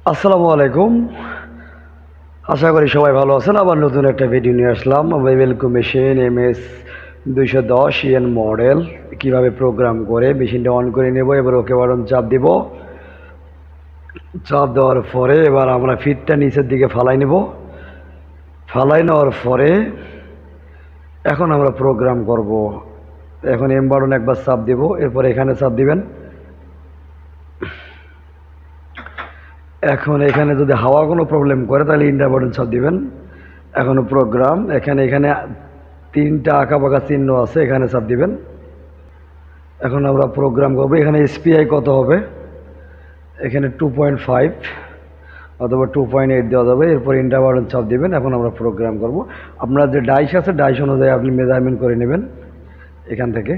আসসালামু আলাইকুম। আশা করি সবাই ভালো আছেন। আবার নতুন একটা ভিডিও নিয়ে আসলাম। ওয়েলকম মেশিন MS-210 মডেল কিভাবে প্রোগ্রাম করে মেশিনটা অন করে নেব। এবার ওকে বাটন চাপ দিব। চাপ দেওয়ার পরে এবার আমরা ফিটটা নিচের দিকে ফালাই নেব। ফালাই নেওয়ার পরে এখন আমরা প্রোগ্রাম করব। এখন এম বাটন একবার চাপ দিব, এরপর এখানে চাপ দিবেন। এখন এখানে যদি হাওয়া কোনো প্রবলেম করে তাহলে ইন্টার বাটন চাপ দিবেন। এখনো প্রোগ্রাম এখানে তিনটা আঁকা বাঁকা চিহ্ন আছে, এখানে চাপ দিবেন। এখন আমরা প্রোগ্রাম করবো। এখানে এসপিআই কত হবে, এখানে 2.5 অথবা 2.8 দেওয়া যাবে। এরপর ইন্টার বাটন চাপ দিবেন। এখন আমরা প্রোগ্রাম করব। আপনার যে ডাইস আছে ডাইস অনুযায়ী আপনি মেজারমেন্ট করে নেবেন এখান থেকে।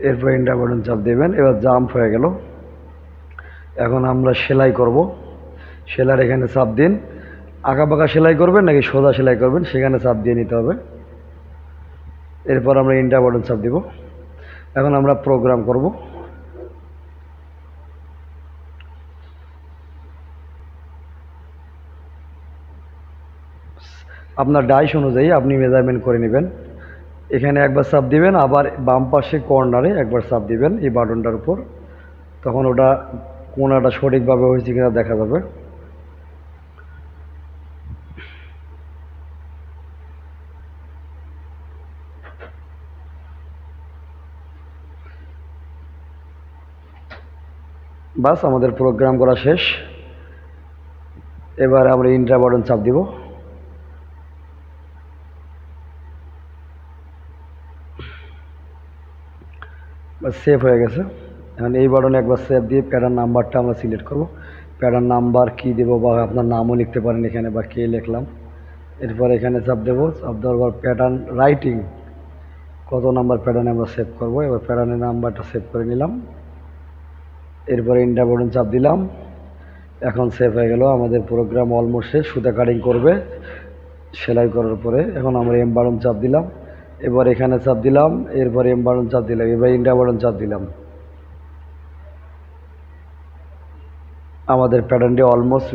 এরপর ইন্টার বাটন চাপ দেবেন। এবার জাম্প হয়ে গেল। এখন আমরা সেলাই করব। সেলাইয়ের এখানে চাপ দিন। আঁকা বাঁকা সেলাই করবেন নাকি সোজা সেলাই করবেন সেখানে চাপ দিয়ে নিতে হবে। এরপর আমরা ইন্টার বাটন চাপ দিব। এখন আমরা প্রোগ্রাম করব। আপনার ডাইস অনুযায়ী আপনি মেজারমেন্ট করে নেবেন। এখানে একবার চাপ দিবেন, আবার বাম পাশে কর্নারে একবার চাপ দিবেন এই বাটনটার উপর। তখন ওটা কোণাটা সঠিকভাবে হয়েছে কিনা দেখা যাবে। বাস আমাদের প্রোগ্রাম করা শেষ। এবার আমরা ইন্টার বাটন চাপ দিব। সেভ হয়ে গেছে। এখন এই বাটনে একবার সেভ দিয়ে প্যাটার্ন নাম্বারটা আমরা সিলেক্ট করব। প্যাটার্ন নাম্বার কী দেবো, বা আপনার নামও লিখতে পারেন এখানে, বা কে লিখলাম। এরপর এখানে চাপ দেবো। চাপ দেওয়ার পর প্যাটার্ন রাইটিং কত নাম্বার প্যাটার্নে আমরা সেভ করব। এবার প্যাটার্নের নাম্বারটা সেভ করে নিলাম। এরপরে ইন্টার বাটন চাপ দিলাম। এখন সেভ হয়ে গেল। আমাদের প্রোগ্রাম অলমোস্ট শেষ। সুতা কাটিং করবে সেলাই করার পরে। এখন আমরা এম বাটন চাপ দিলাম। এবার এখানে চাপ দিলাম। এরপর এম বাটন চাপ দিলাম। এবার ইন্টার বাটন চাপ দিলাম। আমাদের প্যাটার্নটি অলমোস্ট